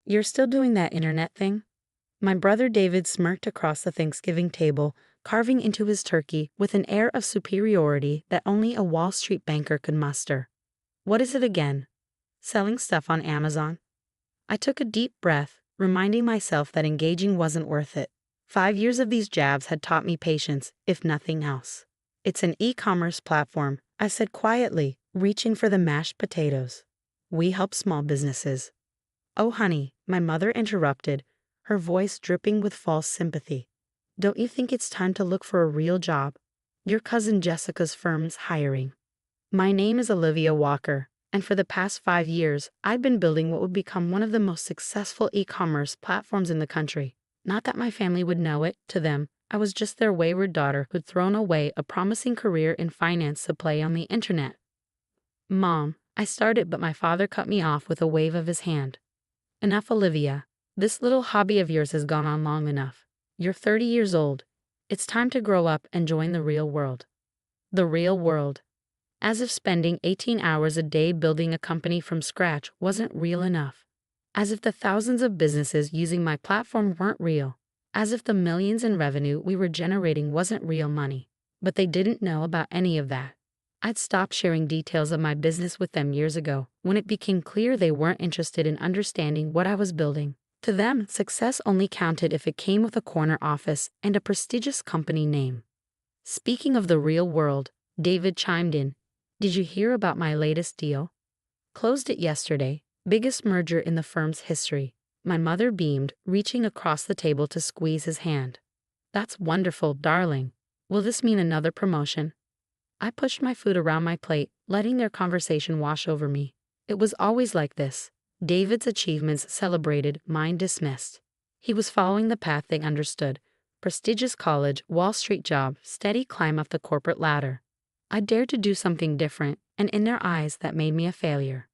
You're still doing that internet thing? My brother David smirked across the Thanksgiving table, carving into his turkey with an air of superiority that only a Wall Street banker could muster. What is it again? Selling stuff on Amazon? I took a deep breath, reminding myself that engaging wasn't worth it. 5 years of these jabs had taught me patience, if nothing else. It's an e-commerce platform, I said quietly, reaching for the mashed potatoes. We help small businesses. Oh, honey, my mother interrupted, her voice dripping with false sympathy. Don't you think it's time to look for a real job? Your cousin Jessica's firm's hiring. My name is Olivia Walker, and for the past 5 years, I've been building what would become one of the most successful e-commerce platforms in the country. Not that my family would know it, to them, I was just their wayward daughter who'd thrown away a promising career in finance to play on the internet. Mom, I started, but my father cut me off with a wave of his hand. Enough, Olivia. This little hobby of yours has gone on long enough. You're 30 years old. It's time to grow up and join the real world. The real world. As if spending 18 hours a day building a company from scratch wasn't real enough. As if the thousands of businesses using my platform weren't real. As if the millions in revenue we were generating wasn't real money. But they didn't know about any of that. I'd stopped sharing details of my business with them years ago, when it became clear they weren't interested in understanding what I was building. To them, success only counted if it came with a corner office and a prestigious company name. Speaking of the real world, David chimed in. Did you hear about my latest deal? Closed it yesterday, biggest merger in the firm's history. My mother beamed, reaching across the table to squeeze his hand. That's wonderful, darling. Will this mean another promotion? I pushed my food around my plate, letting their conversation wash over me. It was always like this. David's achievements celebrated, mine dismissed. He was following the path they understood. Prestigious college, Wall Street job, steady climb up the corporate ladder. I dared to do something different, and in their eyes that made me a failure.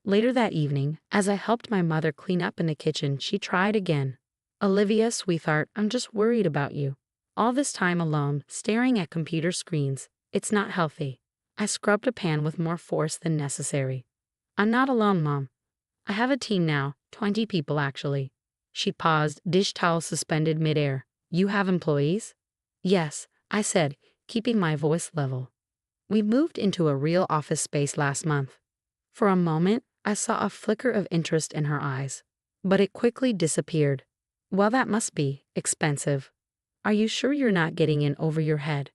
Later that evening, as I helped my mother clean up in the kitchen, she tried again. Olivia, sweetheart, I'm just worried about you. All this time alone, staring at computer screens. It's not healthy. I scrubbed a pan with more force than necessary. I'm not alone, Mom. I have a team now, 20 people actually. She paused, dish towel suspended midair. You have employees? Yes, I said, keeping my voice level. We moved into a real office space last month. For a moment, I saw a flicker of interest in her eyes. But it quickly disappeared. Well, that must be expensive. Are you sure you're not getting in over your head?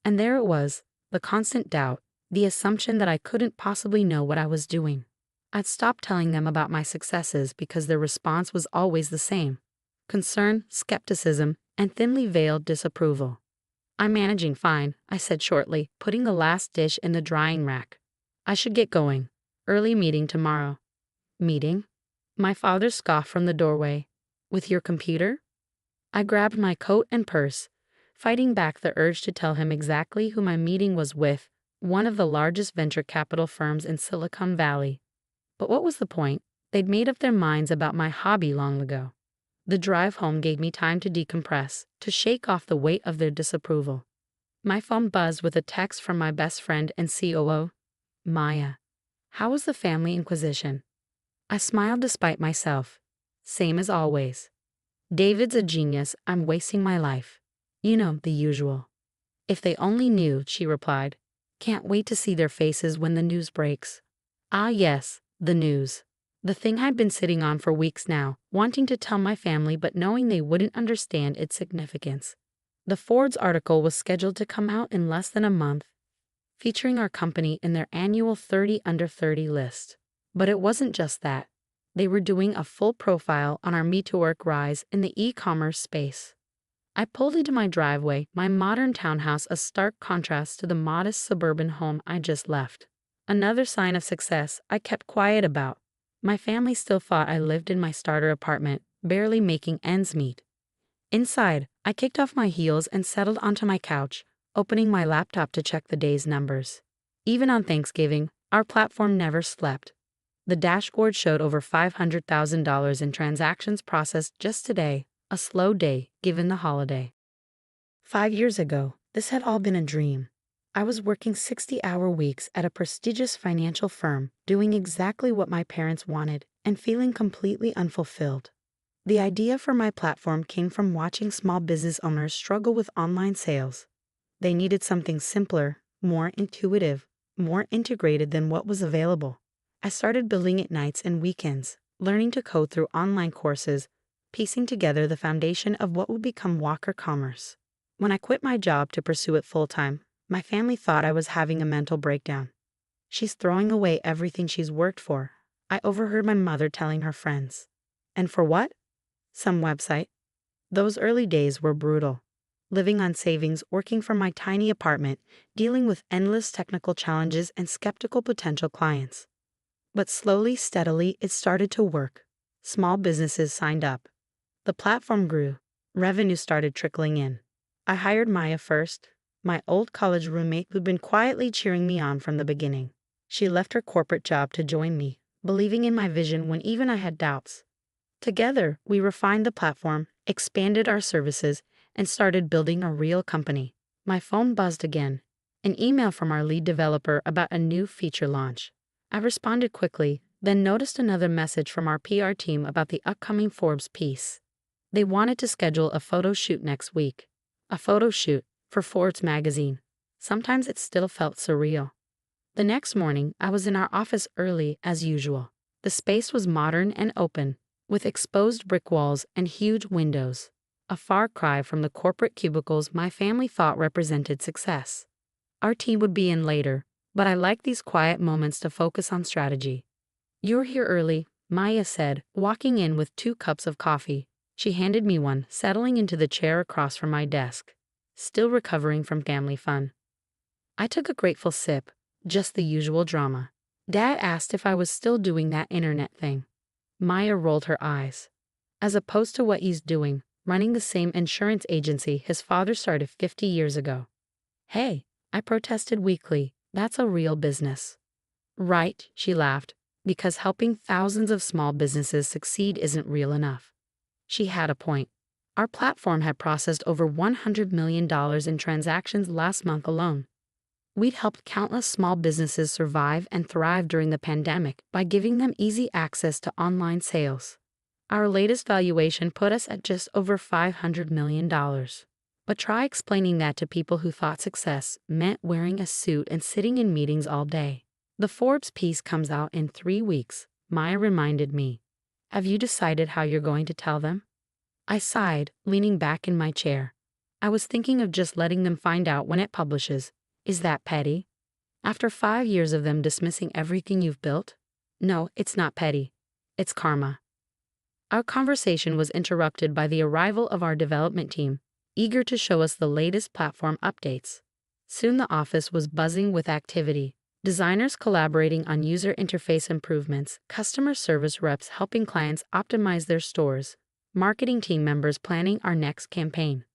And there it was, the constant doubt, the assumption that I couldn't possibly know what I was doing. I'd stopped telling them about my successes because their response was always the same. Concern, skepticism, and thinly veiled disapproval. I'm managing fine, I said shortly, putting the last dish in the drying rack. I should get going. Early meeting tomorrow. Meeting? My father scoffed from the doorway. With your computer? I grabbed my coat and purse, fighting back the urge to tell him exactly who my meeting was with, one of the largest venture capital firms in Silicon Valley. But what was the point? They'd made up their minds about my hobby long ago. The drive home gave me time to decompress, to shake off the weight of their disapproval. My phone buzzed with a text from my best friend and COO, Maya. How was the family inquisition? I smiled despite myself. Same as always. David's a genius, I'm wasting my life. You know, the usual. If they only knew, she replied. Can't wait to see their faces when the news breaks. Ah yes, the news. The thing I'd been sitting on for weeks now, wanting to tell my family but knowing they wouldn't understand its significance. The Forbes article was scheduled to come out in less than a month, featuring our company in their annual 30 Under 30 list. But it wasn't just that. They were doing a full profile on our Me2Work rise in the e-commerce space. I pulled into my driveway, my modern townhouse a stark contrast to the modest suburban home I just left. Another sign of success I kept quiet about. My family still thought I lived in my starter apartment, barely making ends meet. Inside, I kicked off my heels and settled onto my couch, opening my laptop to check the day's numbers. Even on Thanksgiving, our platform never slept. The dashboard showed over $500,000 in transactions processed just today, a slow day given the holiday. 5 years ago, this had all been a dream. I was working 60-hour weeks at a prestigious financial firm, doing exactly what my parents wanted, and feeling completely unfulfilled. The idea for my platform came from watching small business owners struggle with online sales. They needed something simpler, more intuitive, more integrated than what was available. I started building it nights and weekends, learning to code through online courses, piecing together the foundation of what would become Walker Commerce. When I quit my job to pursue it full-time, my family thought I was having a mental breakdown. "She's throwing away everything she's worked for," I overheard my mother telling her friends. And for what? Some website. Those early days were brutal. Living on savings, working from my tiny apartment, dealing with endless technical challenges and skeptical potential clients. But slowly, steadily, it started to work. Small businesses signed up. The platform grew. Revenue started trickling in. I hired Maya first, my old college roommate who'd been quietly cheering me on from the beginning. She left her corporate job to join me, believing in my vision when even I had doubts. Together, we refined the platform, expanded our services, and started building a real company. My phone buzzed again. An email from our lead developer about a new feature launch. I responded quickly, then noticed another message from our PR team about the upcoming Forbes piece. They wanted to schedule a photo shoot next week. A photo shoot for Forbes magazine. Sometimes it still felt surreal. The next morning, I was in our office early as usual. The space was modern and open, with exposed brick walls and huge windows. A far cry from the corporate cubicles my family thought represented success. Our team would be in later, but I liked these quiet moments to focus on strategy. "You're here early," Maya said, walking in with 2 cups of coffee. She handed me one, settling into the chair across from my desk. Still recovering from family fun. I took a grateful sip, just the usual drama. Dad asked if I was still doing that internet thing. Maya rolled her eyes. "As opposed to what he's doing, running the same insurance agency his father started 50 years ago. "Hey," I protested weakly, "that's a real business." "Right," she laughed, "because helping thousands of small businesses succeed isn't real enough." She had a point. Our platform had processed over $100 million in transactions last month alone. We'd helped countless small businesses survive and thrive during the pandemic by giving them easy access to online sales. Our latest valuation put us at just over $500 million. But try explaining that to people who thought success meant wearing a suit and sitting in meetings all day. "The Forbes piece comes out in 3 weeks, Maya reminded me. "Have you decided how you're going to tell them?" I sighed, leaning back in my chair. "I was thinking of just letting them find out when it publishes. Is that petty? After 5 years of them dismissing everything you've built?" "No, it's not petty. It's karma." Our conversation was interrupted by the arrival of our development team, eager to show us the latest platform updates. Soon the office was buzzing with activity. Designers collaborating on user interface improvements, customer service reps helping clients optimize their stores, marketing team members planning our next campaign.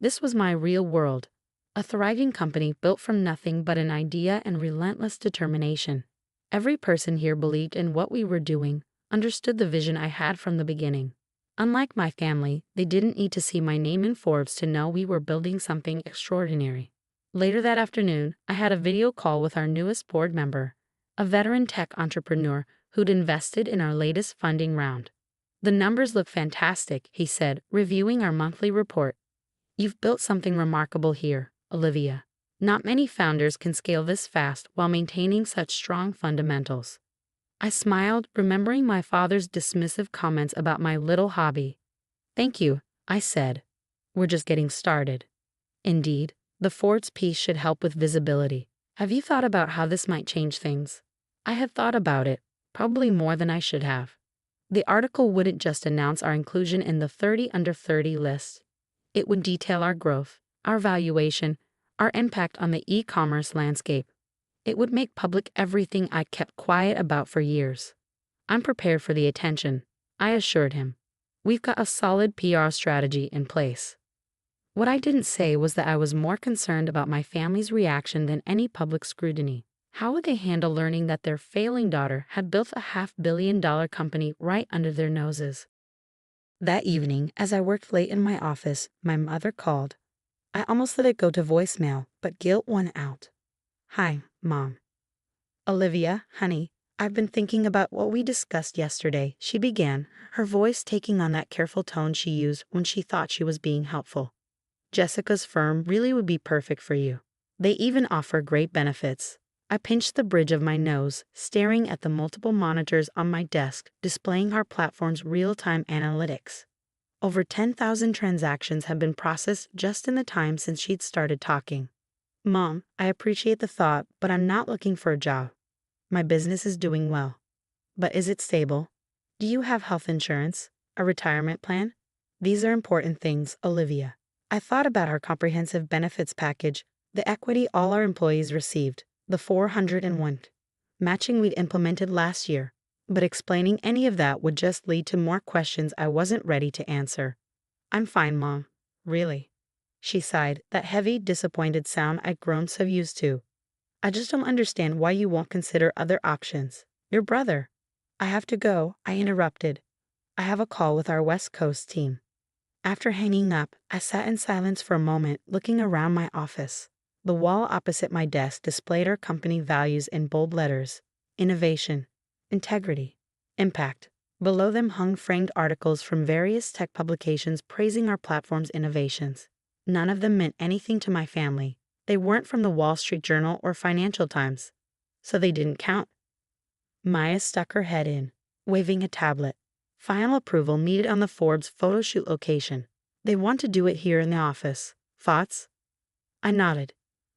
This was my real world. A thriving company built from nothing but an idea and relentless determination. Every person here believed in what we were doing, understood the vision I had from the beginning. Unlike my family, they didn't need to see my name in Forbes to know we were building something extraordinary. Later that afternoon, I had a video call with our newest board member, a veteran tech entrepreneur who'd invested in our latest funding round. "The numbers look fantastic," he said, reviewing our monthly report. "You've built something remarkable here, Olivia. Not many founders can scale this fast while maintaining such strong fundamentals." I smiled, remembering my father's dismissive comments about my little hobby. "Thank you," I said. "We're just getting started." Indeed, the Forbes piece should help with visibility. Have you thought about how this might change things? I had thought about it, probably more than I should have. The article wouldn't just announce our inclusion in the 30 under 30 list. It would detail our growth, our valuation, our impact on the e-commerce landscape. It would make public everything I kept quiet about for years. "I'm prepared for the attention," I assured him. "We've got a solid PR strategy in place." What I didn't say was that I was more concerned about my family's reaction than any public scrutiny. How would they handle learning that their failing daughter had built a $500 million company right under their noses? That evening, as I worked late in my office, my mother called. I almost let it go to voicemail, but guilt won out. "Hi, Mom." "Olivia, honey, I've been thinking about what we discussed yesterday, she began, her voice taking on that careful tone she used when she thought she was being helpful. Jessica's firm really would be perfect for you. They even offer great benefits. I pinched the bridge of my nose, staring at the multiple monitors on my desk displaying our platform's real-time analytics. Over 10,000 transactions have been processed just in the time since she'd started talking. Mom, I appreciate the thought, but I'm not looking for a job. My business is doing well. But is it stable? Do you have health insurance? A retirement plan? These are important things, Olivia. I thought about our comprehensive benefits package, the equity all our employees received, the 401 matching we'd implemented last year. But explaining any of that would just lead to more questions I wasn't ready to answer. I'm fine, Mom. Really. She sighed, that heavy, disappointed sound I'd grown so used to. I just don't understand why you won't consider other options. Your brother. I have to go, I interrupted. I have a call with our West Coast team. After hanging up, I sat in silence for a moment, looking around my office. The wall opposite my desk displayed our company values in bold letters: innovation, integrity, impact. Below them hung framed articles from various tech publications praising our platform's innovations. None of them meant anything to my family. They weren't from the Wall Street Journal or Financial Times, so they didn't count. Maya stuck her head in, waving a tablet. Final approval needed on the Forbes photo shoot location. They want to do it here in the office. Thoughts? I nodded.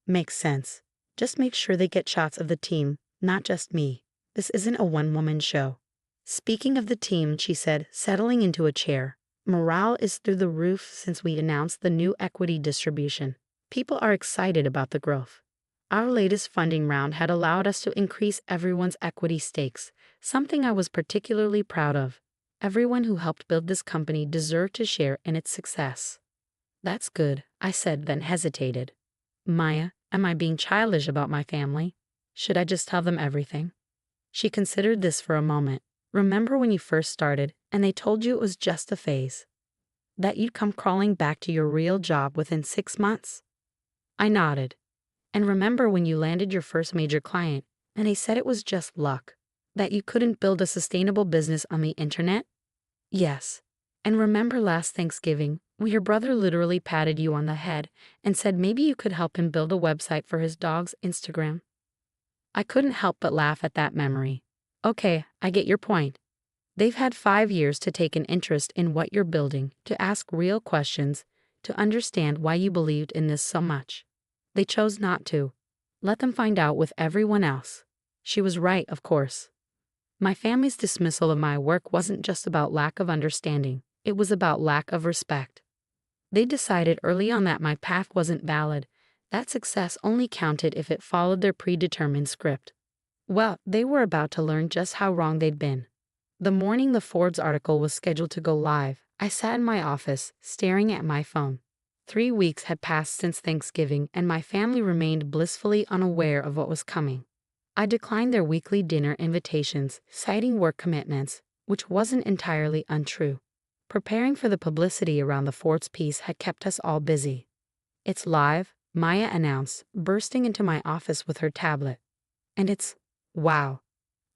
Makes sense. Just make sure they get shots of the team, not just me. This isn't a one-woman show. Speaking of the team, she said, settling into a chair, morale is through the roof since we announced the new equity distribution. People are excited about the growth. Our latest funding round had allowed us to increase everyone's equity stakes, something I was particularly proud of. Everyone who helped build this company deserved to share in its success. That's good, I said, then hesitated. Maya, am I being childish about my family? Should I just tell them everything? She considered this for a moment. Remember when you first started and they told you it was just a phase? That you'd come crawling back to your real job within 6 months? I nodded. And remember when you landed your first major client and they said it was just luck? That you couldn't build a sustainable business on the internet? Yes. And remember last Thanksgiving, when your brother literally patted you on the head and said maybe you could help him build a website for his dog's Instagram? I couldn't help but laugh at that memory. Okay, I get your point. They've had 5 years to take an interest in what you're building, to ask real questions, to understand why you believed in this so much. They chose not to. Let them find out with everyone else. She was right, of course. My family's dismissal of my work wasn't just about lack of understanding, it was about lack of respect. They decided early on that my path wasn't valid, that success only counted if it followed their predetermined script. Well, they were about to learn just how wrong they'd been. The morning the Forbes article was scheduled to go live, I sat in my office, staring at my phone. 3 weeks had passed since Thanksgiving, and my family remained blissfully unaware of what was coming. I declined their weekly dinner invitations, citing work commitments, which wasn't entirely untrue. Preparing for the publicity around the Forbes piece had kept us all busy. It's live, Maya announced, bursting into my office with her tablet. And it's, wow.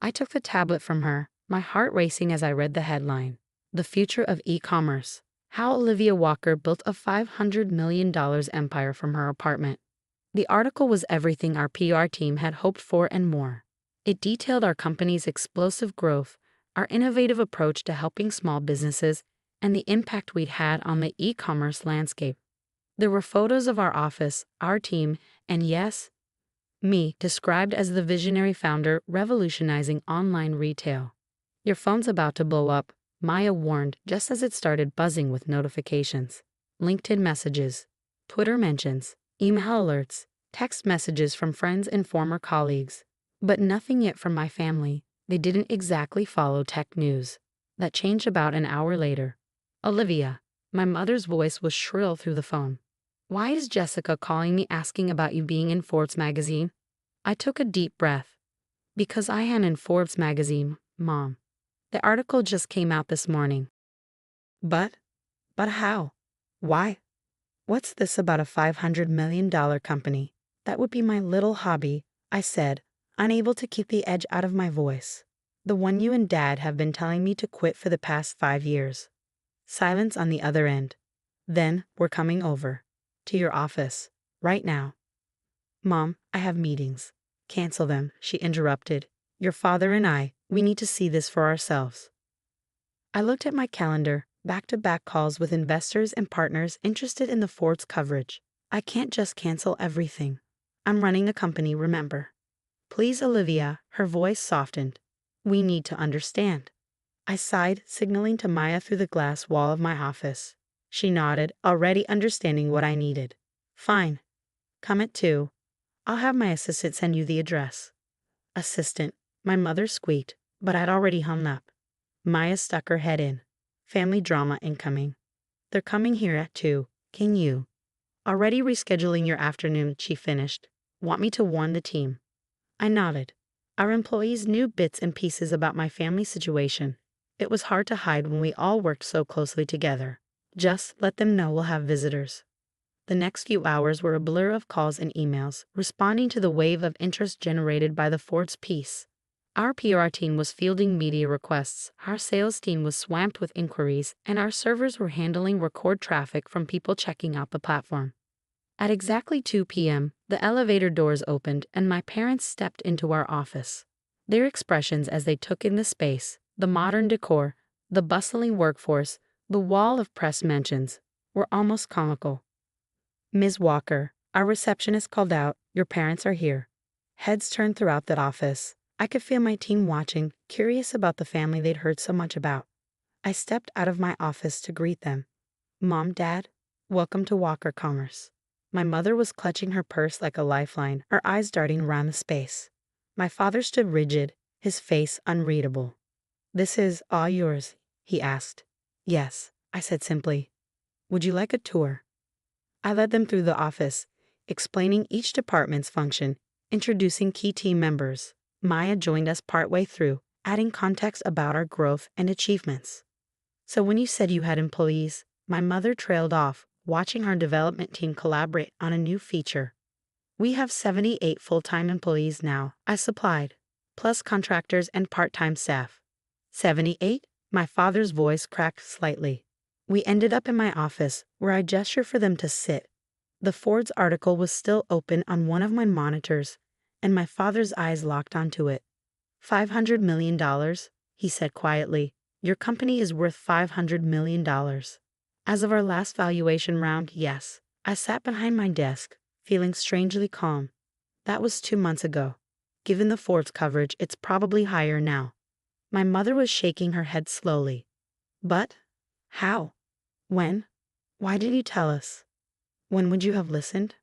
I took the tablet from her, my heart racing as I read the headline. The Future of E-Commerce. How Olivia Walker Built a $500 million empire from Her Apartment. The article was everything our PR team had hoped for and more. It detailed our company's explosive growth, our innovative approach to helping small businesses, and the impact we'd had on the e-commerce landscape. There were photos of our office, our team, and yes, me, described as the visionary founder revolutionizing online retail. Your phone's about to blow up, Maya warned just as it started buzzing with notifications. LinkedIn messages, Twitter mentions, email alerts, text messages from friends and former colleagues. But nothing yet from my family. They didn't exactly follow tech news. That changed about an hour later. Olivia, my mother's voice was shrill through the phone. Why is Jessica calling me asking about you being in Forbes magazine? I took a deep breath. Because I am in Forbes magazine, Mom. The article just came out this morning. But how? Why? What's this about a $500 million company? That would be my little hobby, I said, unable to keep the edge out of my voice. The one you and Dad have been telling me to quit for the past 5 years. Silence on the other end. Then, we're coming over. To your office. Right now. Mom, I have meetings. Cancel them, she interrupted. Your father and I, we need to see this for ourselves. I looked at my calendar, back-to-back calls with investors and partners interested in the Ford's coverage. I can't just cancel everything. I'm running a company, remember. Please, Olivia, her voice softened. We need to understand. I sighed, signaling to Maya through the glass wall of my office. She nodded, already understanding what I needed. Fine. Come at 2. I'll have my assistant send you the address. Assistant, my mother squeaked, but I'd already hung up. Maya stuck her head in. Family drama incoming. They're coming here at 2. Can you? Already rescheduling your afternoon, she finished. Want me to warn the team? I nodded. Our employees knew bits and pieces about my family situation. It was hard to hide when we all worked so closely together. Just let them know we'll have visitors. The next few hours were a blur of calls and emails, responding to the wave of interest generated by the Ford's piece. Our PR team was fielding media requests, our sales team was swamped with inquiries, and our servers were handling record traffic from people checking out the platform. At exactly 2 p.m., the elevator doors opened and my parents stepped into our office. Their expressions as they took in the space, the modern decor, the bustling workforce, the wall of press mentions, were almost comical. Ms. Walker, our receptionist called out, your parents are here. Heads turned throughout that office. I could feel my team watching, curious about the family they'd heard so much about. I stepped out of my office to greet them. Mom, Dad, welcome to Walker Commerce. My mother was clutching her purse like a lifeline, her eyes darting around the space. My father stood rigid, his face unreadable. This is all yours, he asked. Yes, I said simply. Would you like a tour? I led them through the office, explaining each department's function, introducing key team members. Maya joined us partway through, adding context about our growth and achievements. So when you said you had employees, my mother trailed off, watching our development team collaborate on a new feature. We have 78 full-time employees now, I supplied, plus contractors and part-time staff. 78? My father's voice cracked slightly. We ended up in my office, where I gestured for them to sit. The Ford's article was still open on one of my monitors, and my father's eyes locked onto it. $500 million, he said quietly. Your company is worth $500 million. As of our last valuation round, yes. I sat behind my desk, feeling strangely calm. That was 2 months ago. Given the Ford's coverage, it's probably higher now. My mother was shaking her head slowly. But? How? When? Why did you tell us? When would you have listened?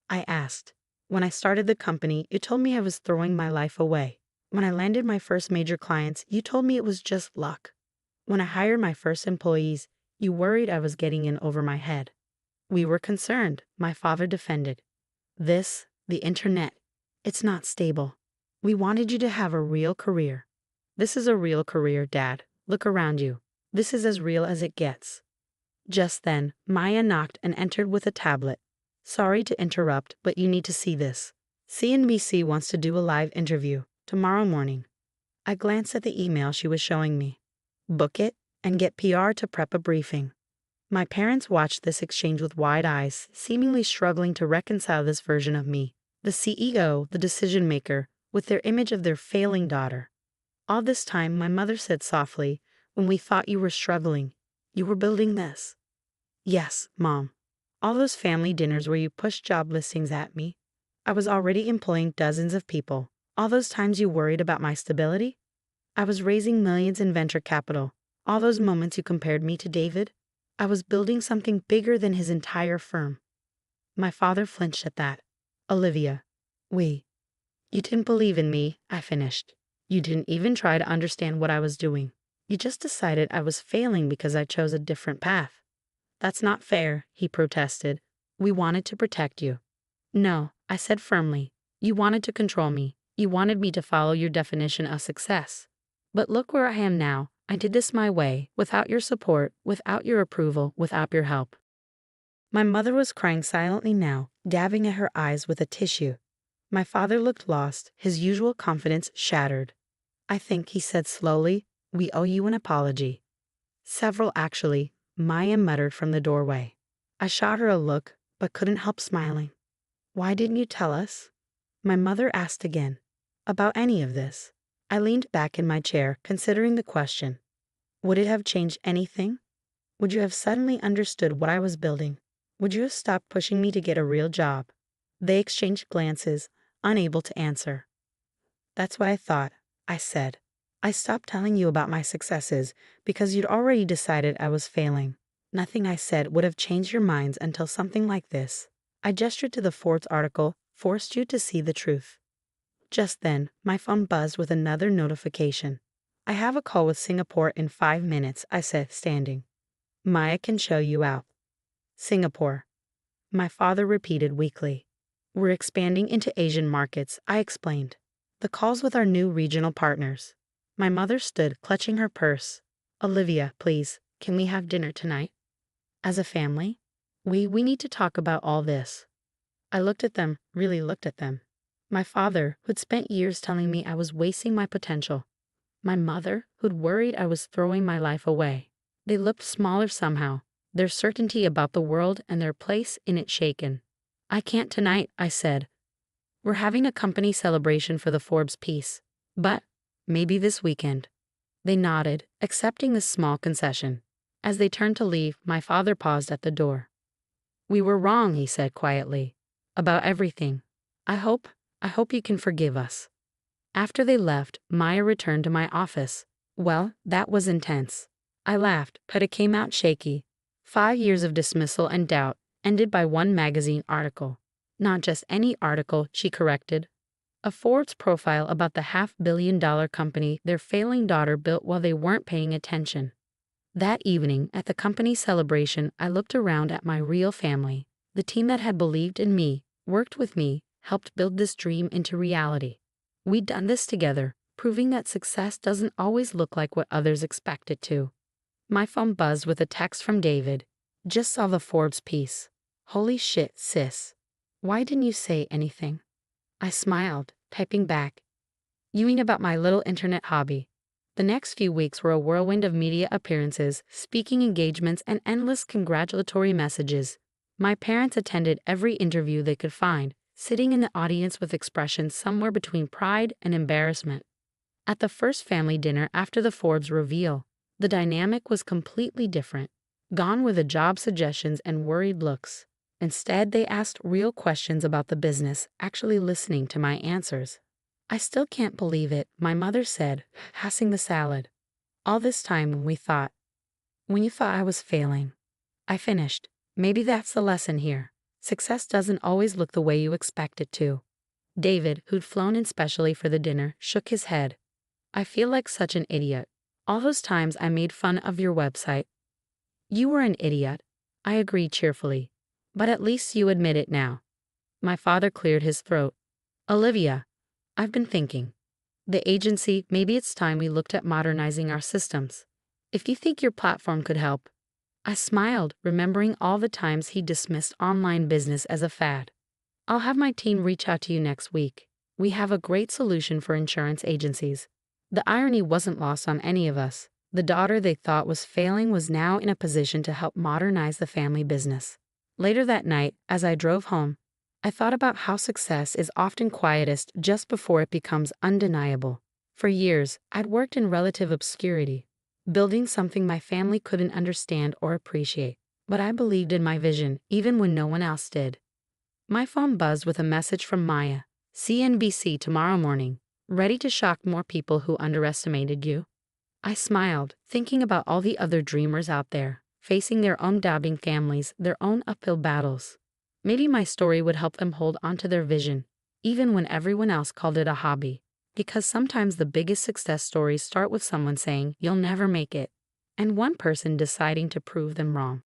I asked. When I started the company, you told me I was throwing my life away. When I landed my first major clients, you told me it was just luck. When I hired my first employees, you worried I was getting in over my head. We were concerned, my father defended. The internet, it's not stable. We wanted you to have a real career. This is a real career, Dad. Look around you. This is as real as it gets. Just then, Maya knocked and entered with a tablet. Sorry to interrupt, but you need to see this. CNBC wants to do a live interview tomorrow morning. I glanced at the email she was showing me. Book it and get PR to prep a briefing. My parents watched this exchange with wide eyes, seemingly struggling to reconcile this version of me, the CEO, the decision maker, with their image of their failing daughter. All this time, my mother said softly, when we thought you were struggling, you were building this. Yes, Mom. All those family dinners where you pushed job listings at me. I was already employing dozens of people. All those times you worried about my stability. I was raising millions in venture capital. All those moments you compared me to David. I was building something bigger than his entire firm. My father flinched at that. Olivia, you didn't believe in me, I finished. You didn't even try to understand what I was doing. You just decided I was failing because I chose a different path. That's not fair, he protested. We wanted to protect you. No, I said firmly. You wanted to control me. You wanted me to follow your definition of success. But look where I am now. I did this my way, without your support, without your approval, without your help. My mother was crying silently now, dabbing at her eyes with a tissue. My father looked lost, his usual confidence shattered. I think, he said slowly, we owe you an apology. Several, actually, Maya muttered from the doorway. I shot her a look, but couldn't help smiling. Why didn't you tell us? My mother asked again. About any of this. I leaned back in my chair, considering the question. Would it have changed anything? Would you have suddenly understood what I was building? Would you have stopped pushing me to get a real job? They exchanged glances, unable to answer. That's what I thought, I said. I stopped telling you about my successes because you'd already decided I was failing. Nothing I said would have changed your minds until something like this. I gestured to the Forbes article, forced you to see the truth. Just then, my phone buzzed with another notification. I have a call with Singapore in 5 minutes, I said, standing. Maya can show you out. Singapore. My father repeated weakly. We're expanding into Asian markets, I explained. The call's with our new regional partners. My mother stood, clutching her purse. Olivia, please, can we have dinner tonight? As a family? We need to talk about all this. I looked at them, really looked at them. My father, who'd spent years telling me I was wasting my potential. My mother, who'd worried I was throwing my life away. They looked smaller somehow, their certainty about the world and their place in it shaken. I can't tonight, I said. We're having a company celebration for the Forbes piece. But maybe this weekend. They nodded, accepting this small concession. As they turned to leave, my father paused at the door. We were wrong, he said quietly. About everything. I hope you can forgive us. After they left, Maya returned to my office. Well, that was intense. I laughed, but it came out shaky. 5 years of dismissal and doubt, ended by one magazine article. Not just any article, she corrected. A Forbes profile about the $500 million company their failing daughter built while they weren't paying attention. That evening, at the company celebration, I looked around at my real family, the team that had believed in me, worked with me, helped build this dream into reality. We'd done this together, proving that success doesn't always look like what others expect it to. My phone buzzed with a text from David. Just saw the Forbes piece. Holy shit, sis. Why didn't you say anything? I smiled, typing back. You mean about my little internet hobby? The next few weeks were a whirlwind of media appearances, speaking engagements, and endless congratulatory messages. My parents attended every interview they could find, sitting in the audience with expressions somewhere between pride and embarrassment. At the first family dinner after the Forbes reveal, the dynamic was completely different. Gone were the job suggestions and worried looks. Instead, they asked real questions about the business, actually listening to my answers. I still can't believe it, my mother said, passing the salad. All this time when you thought I was failing. I finished. Maybe that's the lesson here. Success doesn't always look the way you expect it to. David, who'd flown in specially for the dinner, shook his head. I feel like such an idiot. All those times I made fun of your website. You were an idiot, I agreed cheerfully. But at least you admit it now. My father cleared his throat. Olivia, I've been thinking. The agency, maybe it's time we looked at modernizing our systems. If you think your platform could help. I smiled, remembering all the times he dismissed online business as a fad. I'll have my team reach out to you next week. We have a great solution for insurance agencies. The irony wasn't lost on any of us. The daughter they thought was failing was now in a position to help modernize the family business. Later that night, as I drove home, I thought about how success is often quietest just before it becomes undeniable. For years, I'd worked in relative obscurity, building something my family couldn't understand or appreciate. But I believed in my vision, even when no one else did. My phone buzzed with a message from Maya. CNBC tomorrow morning. Ready to shock more people who underestimated you? I smiled, thinking about all the other dreamers out there, facing their own doubting families, their own uphill battles. Maybe my story would help them hold onto their vision, even when everyone else called it a hobby. Because sometimes the biggest success stories start with someone saying, "You'll never make it," and one person deciding to prove them wrong.